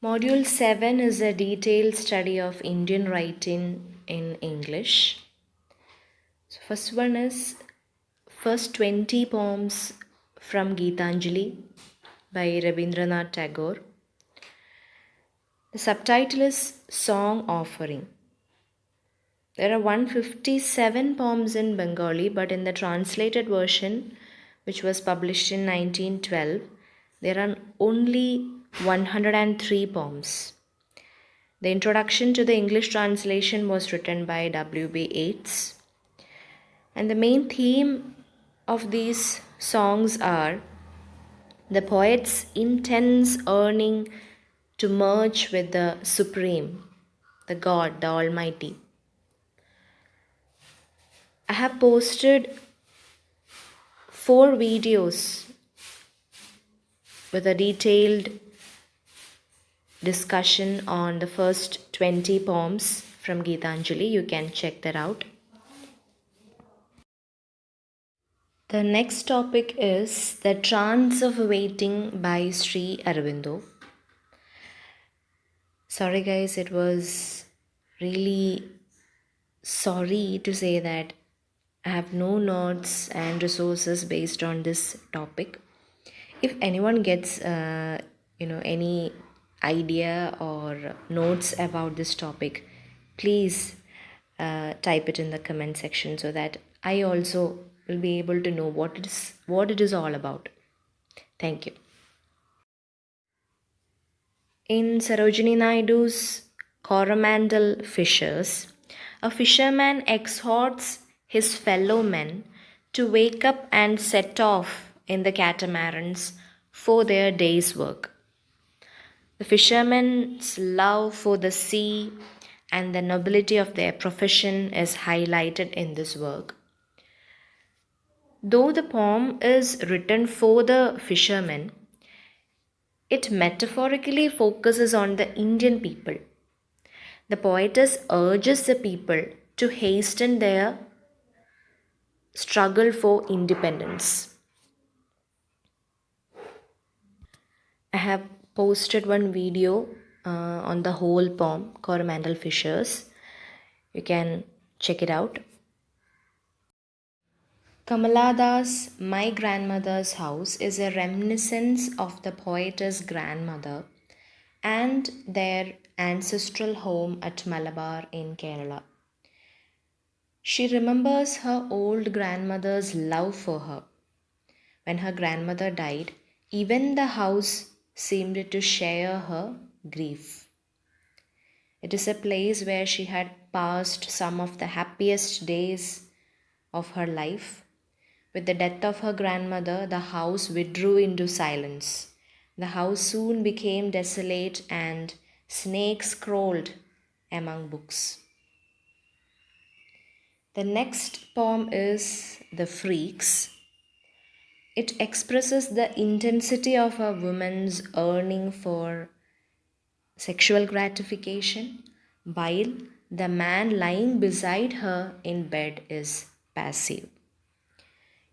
Module 7 is a detailed study of Indian writing in English. So first one is first 20 poems from Geetanjali by Rabindranath Tagore. The subtitle is Song Offering. There are 157 poems in Bengali, but in the translated version, which was published in 1912, there are only 103 poems. The introduction to the English translation was written by W.B. Yeats. And the main theme of these songs are the poet's intense yearning to merge with the Supreme, the God, the Almighty. I have posted 4 videos with a detailed discussion on the first 20 poems from Geetanjali. You can check that out. The next topic is The Trance of Waiting by Sri Aurobindo. Sorry guys, it was really sorry to say that I have no notes and resources based on this topic. If anyone gets any idea or notes about this topic, please type it in the comment section so that I also will be able to know what it is all about. Thank you. In Sarojini Naidu's Coromandel Fishers, a fisherman exhorts his fellow men to wake up and set off in the catamarans for their day's work. The fishermen's love for the sea and the nobility of their profession is highlighted in this work. Though the poem is written for the fishermen, it metaphorically focuses on the Indian people. The poetess urges the people to hasten their struggle for independence. I have posted one video on the whole poem, Coromandel Fishers. You can check it out. Kamalada's My Grandmother's House is a reminiscence of the poetess' grandmother and their ancestral home at Malabar in Kerala. She remembers her old grandmother's love for her. When her grandmother died, even the house seemed to share her grief. It is a place where she had passed some of the happiest days of her life. With the death of her grandmother, the house withdrew into silence. The house soon became desolate and snakes crawled among books. The next poem is The Freaks. It expresses the intensity of a woman's yearning for sexual gratification, while the man lying beside her in bed is passive.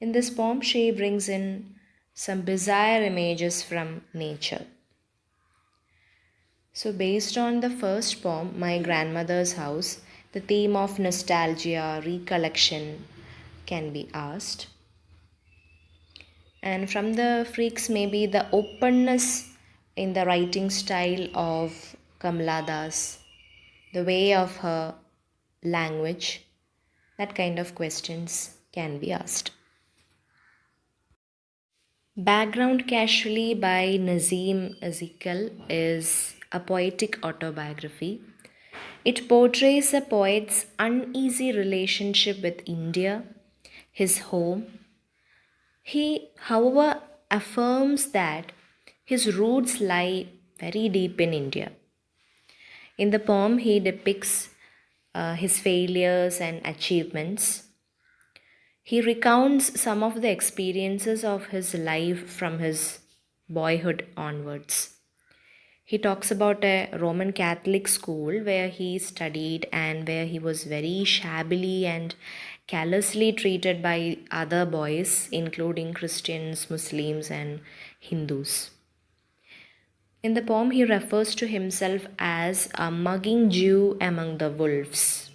In this poem, she brings in some bizarre images from nature. So, based on the first poem, My Grandmother's House, the theme of nostalgia, recollection can be asked. And from the freaks, maybe the openness in the writing style of Kamala Das, the way of her language, that kind of questions can be asked. Background Casually by Nazim Ezekiel is a poetic autobiography. It portrays a poet's uneasy relationship with India, his home. He, however, affirms that his roots lie very deep in India. In the poem, he depicts his failures and achievements. He recounts some of the experiences of his life from his boyhood onwards. He talks about a Roman Catholic school where he studied and where he was very shabbily and callously treated by other boys, including Christians, Muslims, and Hindus. In the poem, he refers to himself as a mugging Jew among the wolves.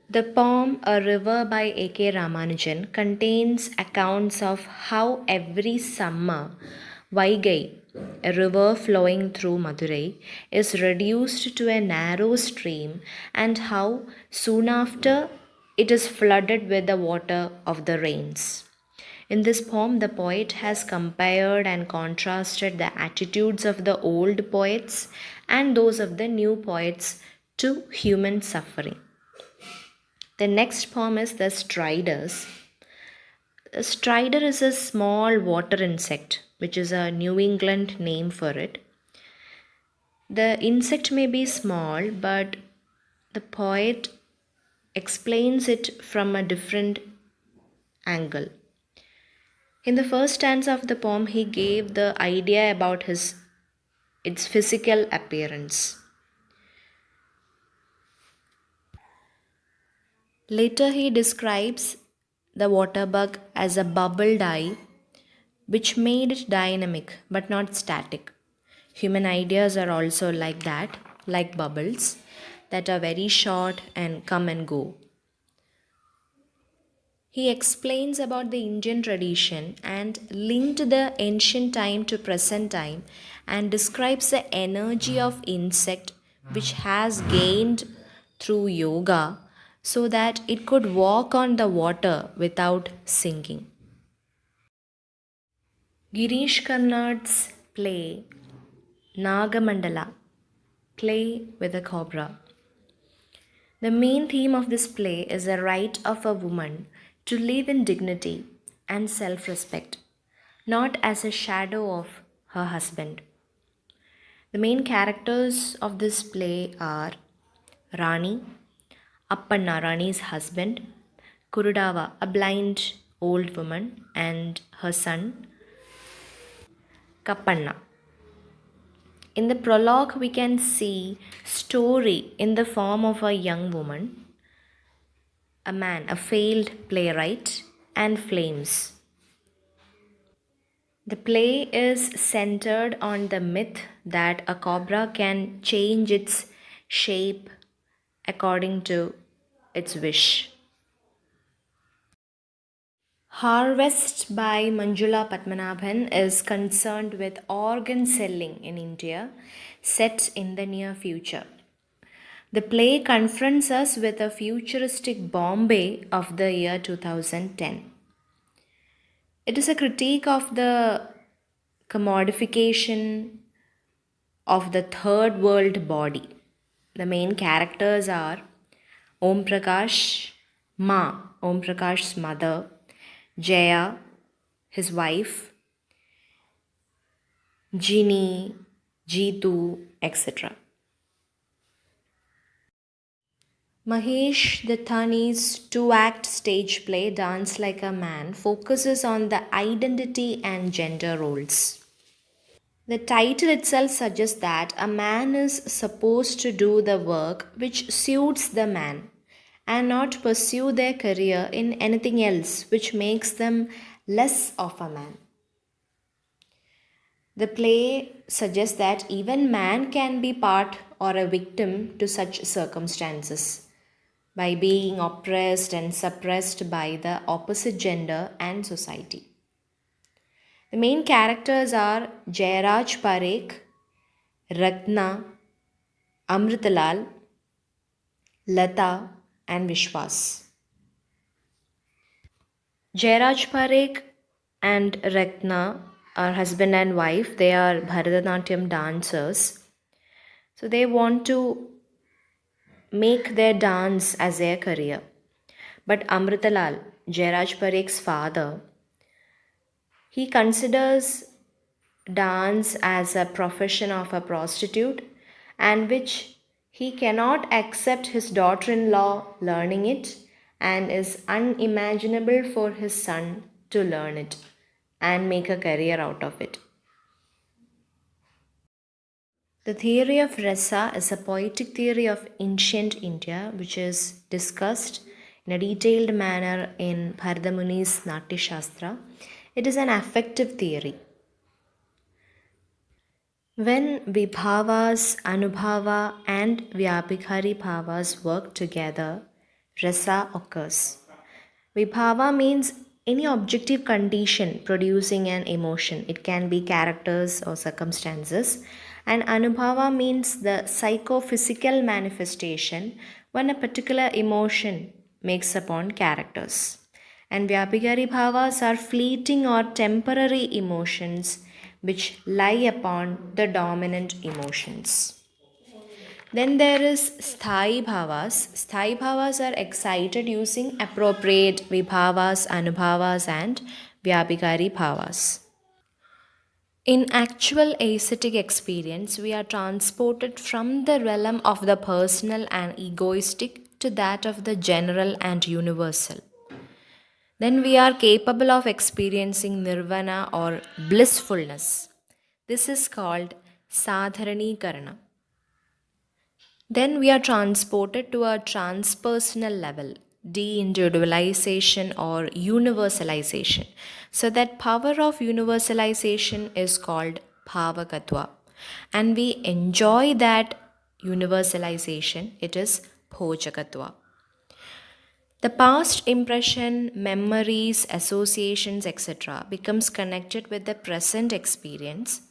The poem A River by A.K. Ramanujan contains accounts of how every summer Vaigai, a river flowing through Madurai, is reduced to a narrow stream and how soon after it is flooded with the water of the rains. In this poem, the poet has compared and contrasted the attitudes of the old poets and those of the new poets to human suffering. The next poem is The Striders. A strider is a small water insect, which is a New England name for it. The insect may be small, but the poet explains it from a different angle. In the first stanza of the poem, he gave the idea about its physical appearance. Later, he describes the water bug as a bubble dye, which made it dynamic but not static. Human ideas are also like that, like bubbles that are very short and come and go. He explains about the Indian tradition and linked the ancient time to present time and describes the energy of insect which has gained through yoga so that it could walk on the water without sinking. Girish Karnad's play Nagamandala, Play with a Cobra. The main theme of this play is the right of a woman to live in dignity and self respect, not as a shadow of her husband. The main characters of this play are Rani, Appanna, Rani's husband, Kurudava, a blind old woman, and her son, Kappanna. In the prologue, we can see story in the form of a young woman, a man, a failed playwright, and flames. The play is centered on the myth that a cobra can change its shape according to its wish. Harvest by Manjula Padmanabhan is concerned with organ selling in India, set in the near future. The play confronts us with a futuristic Bombay of the year 2010. It is a critique of the commodification of the third world body. The main characters are Om Prakash, Om Prakash's mother, Jaya, his wife, Ginny, Jeetu, etc. Mahesh Dattani's two-act stage play Dance Like a Man focuses on the identity and gender roles. The title itself suggests that a man is supposed to do the work which suits the man and not pursue their career in anything else which makes them less of a man. The play suggests that even man can be part or a victim to such circumstances by being oppressed and suppressed by the opposite gender and society. The main characters are Jayaraj Parekh, Ratna, Amritalal, Lata, and Vishwas. Jayaraj Parekh and Ratna are husband and wife. They are Bharatanatyam dancers. So they want to make their dance as their career. But Amritalal, Jayaraj Parekh's father, he considers dance as a profession of a prostitute and which he cannot accept his daughter-in-law learning it and is unimaginable for his son to learn it and make a career out of it. The theory of rasa is a poetic theory of ancient India which is discussed in a detailed manner in Bharata Muni's Natya Shastra. It is an affective theory. When vibhavas, anubhava, and vyabhikari bhavas work together, rasa occurs. Vibhava means any objective condition producing an emotion. It can be characters or circumstances. And Anubhava means the psychophysical manifestation when a particular emotion makes upon characters. And Vyabhikari Bhavas are fleeting or temporary emotions which lie upon the dominant emotions. Then there is sthai bhavas. Sthai bhavas are excited using appropriate vibhavas, anubhavas, and vyabhikari bhavas. In actual ascetic experience, we are transported from the realm of the personal and egoistic to that of the general and universal. Then we are capable of experiencing nirvana or blissfulness. This is called sadharanikarana. Then we are transported to a transpersonal level, de individualization or universalization. So, that power of universalization is called bhavakatva. And we enjoy that universalization, it is bhojakatva. The past impression, memories, associations, etc., becomes connected with the present experience.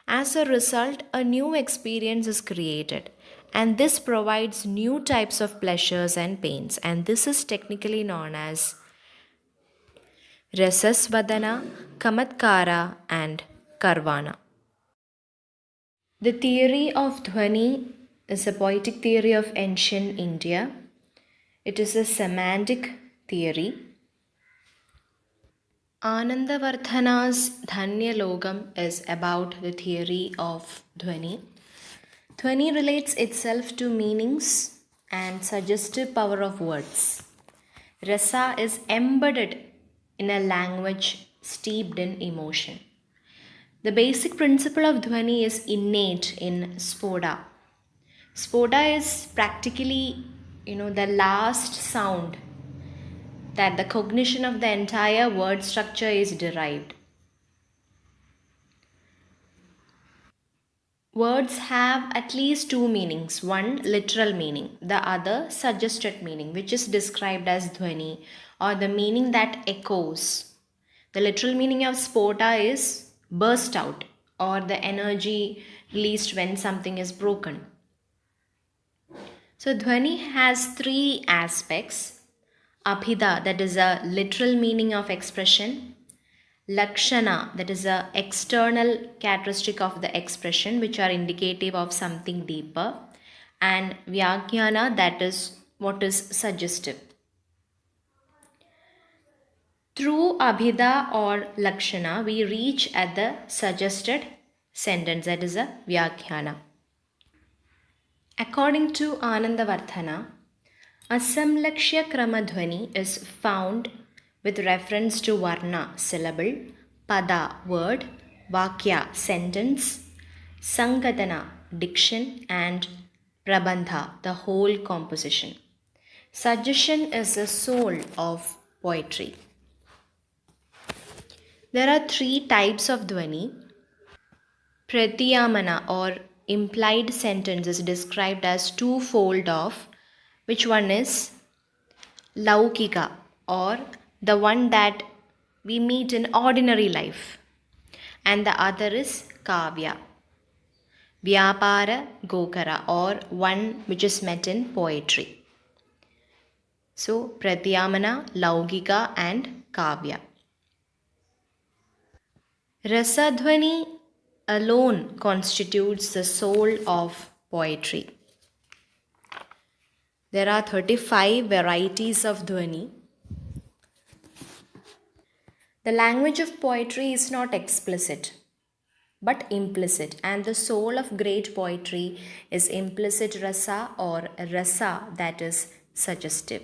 As a result, a new experience is created, and this provides new types of pleasures and pains, and this is technically known as rasasvadana, kamatkara, and karvana. The theory of Dhwani is a poetic theory of ancient India. It is a semantic theory. Anandavardhana's Dhanya Logam is about the theory of Dhwani. Dhwani relates itself to meanings and suggestive power of words. Rasa is embedded in a language steeped in emotion. The basic principle of Dhwani is innate in Spoda. Spoda is practically, the last sound that the cognition of the entire word structure is derived. Words have at least two meanings, one literal meaning, the other suggested meaning, which is described as dhwani or the meaning that echoes. The literal meaning of spota is burst out or the energy released when something is broken. So dhwani has three aspects. Abhida, that is a literal meaning of expression. Lakshana, that is a external characteristic of the expression which are indicative of something deeper. And Vyakhyana, that is what is suggestive. Through Abhida or Lakshana, we reach at the suggested sentence, that is a Vyakhyana. According to Anandavardhana, Asamlakshya Kramadhwani is found with reference to Varna, syllable, Pada, word, Vakya, sentence, Sangatana, diction, and Prabandha, the whole composition. Suggestion is the soul of poetry. There are three types of Dhwani. Pratyamana or implied sentence is described as twofold of which one is Laukika or the one that we meet in ordinary life, and the other is Kavya, Vyapara Gokara or one which is met in poetry. So Pratyamana, Laukika and Kavya. Rasadhwani alone constitutes the soul of poetry. There are 35 varieties of dhwani. The language of poetry is not explicit but implicit, and the soul of great poetry is implicit rasa or rasa, that is suggestive.